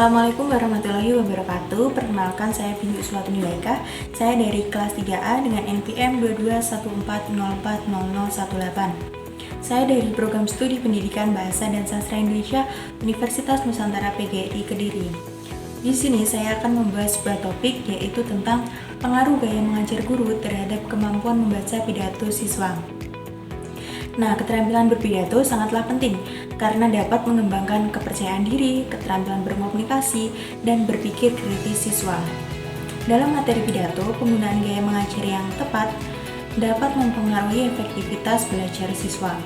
Assalamualaikum warahmatullahi wabarakatuh. Perkenalkan, saya Vindi Uswatuni Laika. Saya dari kelas 3A dengan NPM 2214040018. Saya dari Program Studi Pendidikan Bahasa dan Sastra Indonesia Universitas Nusantara PGRI Kediri. Di sini saya akan membahas sebuah topik, yaitu tentang pengaruh gaya mengajar guru terhadap kemampuan membaca pidato siswa. Nah, keterampilan berpidato sangatlah penting karena dapat mengembangkan kepercayaan diri, keterampilan berkomunikasi, dan berpikir kritis siswa. Dalam materi pidato, penggunaan gaya mengajar yang tepat dapat mempengaruhi efektivitas belajar siswa.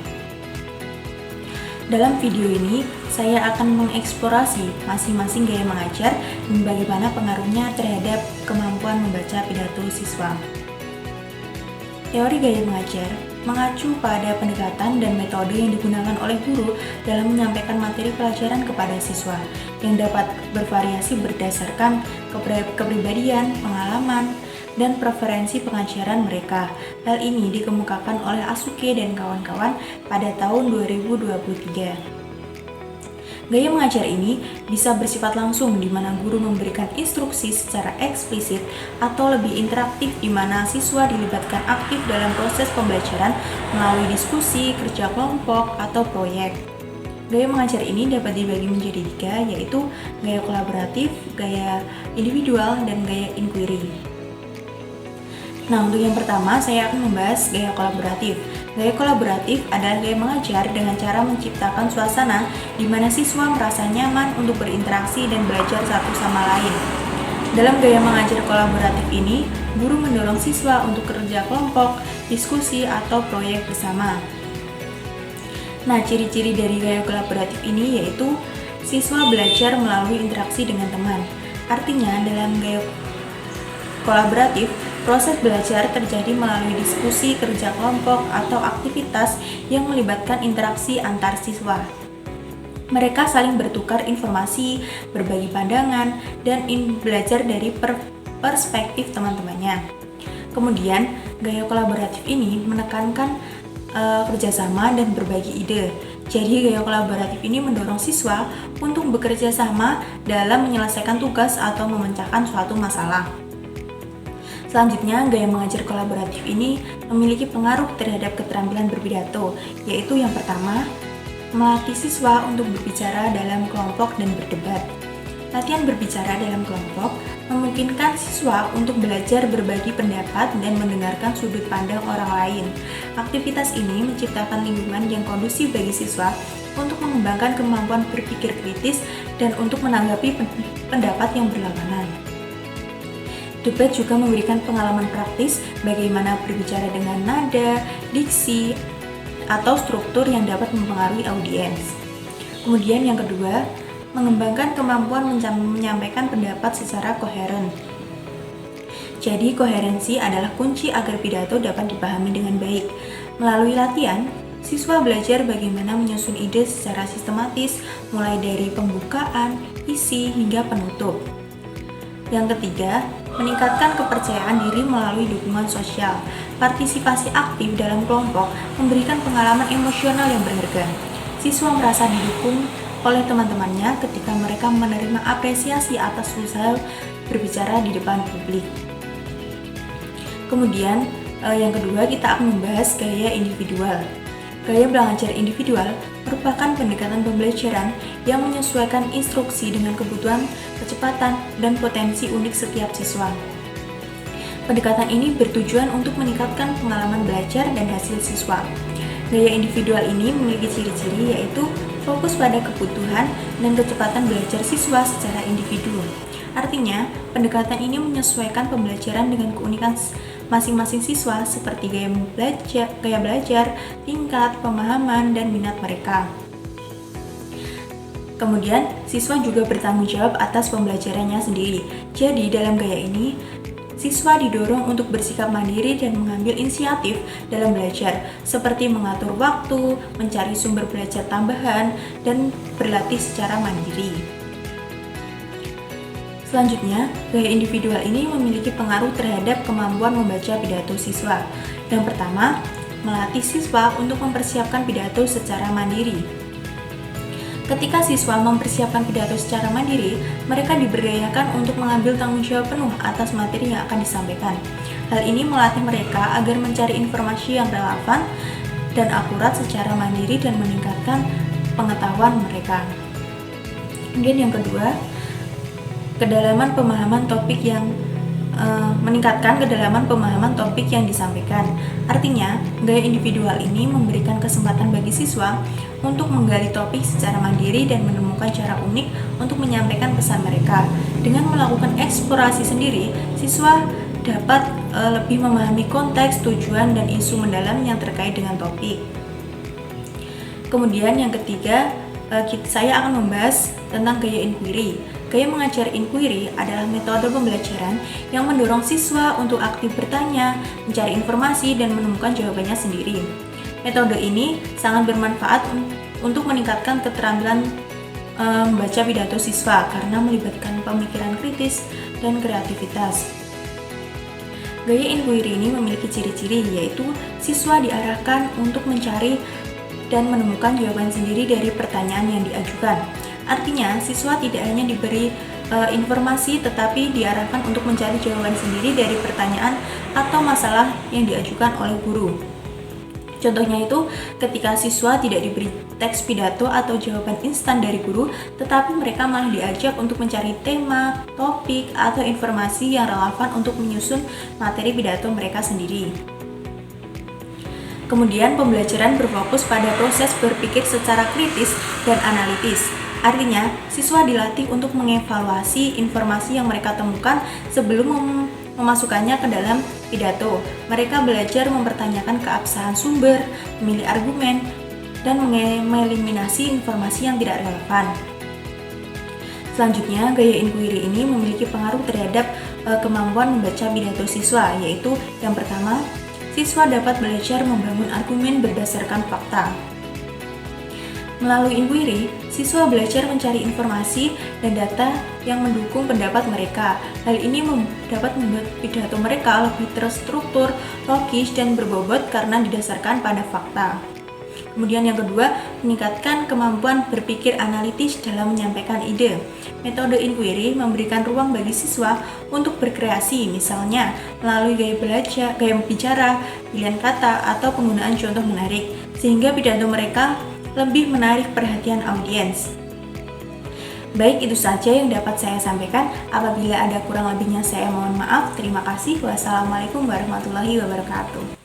Dalam video ini, saya akan mengeksplorasi masing-masing gaya mengajar dan bagaimana pengaruhnya terhadap kemampuan membaca pidato siswa. Teori gaya mengajar mengacu pada pendekatan dan metode yang digunakan oleh guru dalam menyampaikan materi pelajaran kepada siswa, yang dapat bervariasi berdasarkan kepribadian, pengalaman, dan preferensi pengajaran mereka. Hal ini dikemukakan oleh Asuke dan kawan-kawan pada tahun 2023. Gaya mengajar ini bisa bersifat langsung, di mana guru memberikan instruksi secara eksplisit, atau lebih interaktif, di mana siswa dilibatkan aktif dalam proses pembelajaran melalui diskusi, kerja kelompok, atau proyek. Gaya mengajar ini dapat dibagi menjadi 3, yaitu gaya kolaboratif, gaya individual, dan gaya inquiry. Nah, untuk yang pertama, saya akan membahas gaya kolaboratif. Gaya kolaboratif adalah gaya mengajar dengan cara menciptakan suasana di mana siswa merasa nyaman untuk berinteraksi dan belajar satu sama lain. Dalam gaya mengajar kolaboratif ini, guru mendorong siswa untuk kerja kelompok, diskusi, atau proyek bersama. Nah, ciri-ciri dari gaya kolaboratif ini yaitu siswa belajar melalui interaksi dengan teman. Artinya, dalam gaya kolaboratif, proses belajar terjadi melalui diskusi, kerja kelompok, atau aktivitas yang melibatkan interaksi antar siswa. Mereka saling bertukar informasi, berbagi pandangan, dan belajar dari perspektif teman-temannya. Kemudian, gaya kolaboratif ini menekankan kerjasama dan berbagi ide. Jadi, gaya kolaboratif ini mendorong siswa untuk bekerja sama dalam menyelesaikan tugas atau memecahkan suatu masalah. Selanjutnya, gaya mengajar kolaboratif ini memiliki pengaruh terhadap keterampilan berpidato, yaitu yang pertama, melatih siswa untuk berbicara dalam kelompok dan berdebat. Latihan berbicara dalam kelompok memungkinkan siswa untuk belajar berbagi pendapat dan mendengarkan sudut pandang orang lain. Aktivitas ini menciptakan lingkungan yang kondusif bagi siswa untuk mengembangkan kemampuan berpikir kritis dan untuk menanggapi pendapat yang berlawanan. Debat juga memberikan pengalaman praktis bagaimana berbicara dengan nada, diksi, atau struktur yang dapat mempengaruhi audiens. Kemudian yang kedua, mengembangkan kemampuan menyampaikan pendapat secara koheren. Jadi, koherensi adalah kunci agar pidato dapat dipahami dengan baik. Melalui latihan, siswa belajar bagaimana menyusun ide secara sistematis, mulai dari pembukaan, isi, hingga penutup. Yang ketiga, meningkatkan kepercayaan diri melalui dukungan sosial. Partisipasi aktif dalam kelompok memberikan pengalaman emosional yang berharga. Siswa merasa didukung oleh teman-temannya ketika mereka menerima apresiasi atas usaha berbicara di depan publik. Kemudian, yang kedua, kita akan membahas gaya individual. Gaya belajar individual merupakan pendekatan pembelajaran yang menyesuaikan instruksi dengan kebutuhan, kecepatan, dan potensi unik setiap siswa. Pendekatan ini bertujuan untuk meningkatkan pengalaman belajar dan hasil siswa. Gaya individual ini memiliki ciri-ciri, yaitu fokus pada kebutuhan dan kecepatan belajar siswa secara individu. Artinya, pendekatan ini menyesuaikan pembelajaran dengan keunikan masing-masing siswa seperti gaya belajar, tingkat pemahaman, dan minat mereka. Kemudian, siswa juga bertanggung jawab atas pembelajarannya sendiri. Jadi, dalam gaya ini, siswa didorong untuk bersikap mandiri dan mengambil inisiatif dalam belajar, seperti mengatur waktu, mencari sumber belajar tambahan, dan berlatih secara mandiri. Selanjutnya, gaya individual ini memiliki pengaruh terhadap kemampuan membaca pidato siswa. Yang pertama, melatih siswa untuk mempersiapkan pidato secara mandiri. Ketika siswa mempersiapkan pidato secara mandiri, mereka diberdayakan untuk mengambil tanggung jawab penuh atas materi yang akan disampaikan. Hal ini melatih mereka agar mencari informasi yang relevan dan akurat secara mandiri dan meningkatkan pengetahuan mereka. Kemudian yang kedua, kedalaman pemahaman topik yang meningkatkan kedalaman pemahaman topik yang disampaikan. Artinya, gaya individual ini memberikan kesempatan bagi siswa untuk menggali topik secara mandiri dan menemukan cara unik untuk menyampaikan pesan mereka. Dengan melakukan eksplorasi sendiri, siswa dapat lebih memahami konteks, tujuan, dan isu mendalam yang terkait dengan topik. Kemudian yang ketiga, saya akan membahas tentang gaya inquiry. Gaya mengajar inquiry adalah metode pembelajaran yang mendorong siswa untuk aktif bertanya, mencari informasi, dan menemukan jawabannya sendiri. Metode ini sangat bermanfaat untuk meningkatkan keterampilan membaca pidato siswa karena melibatkan pemikiran kritis dan kreativitas. Gaya inquiry ini memiliki ciri-ciri, yaitu siswa diarahkan untuk mencari dan menemukan jawaban sendiri dari pertanyaan yang diajukan. Artinya, siswa tidak hanya diberi informasi tetapi diarahkan untuk mencari jawaban sendiri dari pertanyaan atau masalah yang diajukan oleh guru. Contohnya itu, ketika siswa tidak diberi teks pidato atau jawaban instan dari guru, tetapi mereka malah diajak untuk mencari tema, topik, atau informasi yang relevan untuk menyusun materi pidato mereka sendiri. Kemudian, pembelajaran berfokus pada proses berpikir secara kritis dan analitis. Artinya, siswa dilatih untuk mengevaluasi informasi yang mereka temukan sebelum memasukkannya ke dalam pidato. Mereka belajar mempertanyakan keabsahan sumber, memilih argumen, dan mengeliminasi informasi yang tidak relevan. Selanjutnya, gaya inquiry ini memiliki pengaruh terhadap kemampuan membaca pidato siswa, yaitu yang pertama, siswa dapat belajar membangun argumen berdasarkan fakta. Melalui inquiry, siswa belajar mencari informasi dan data yang mendukung pendapat mereka. Hal ini dapat membuat pidato mereka lebih terstruktur, logis, dan berbobot karena didasarkan pada fakta. Kemudian yang kedua, meningkatkan kemampuan berpikir analitis dalam menyampaikan ide. Metode inquiry memberikan ruang bagi siswa untuk berkreasi, misalnya melalui gaya bicara, pilihan kata, atau penggunaan contoh menarik, sehingga pidato mereka lebih menarik perhatian audiens. Baik, itu saja yang dapat saya sampaikan. Apabila ada kurang lebihnya saya mohon maaf. Terima kasih. Wassalamualaikum warahmatullahi wabarakatuh.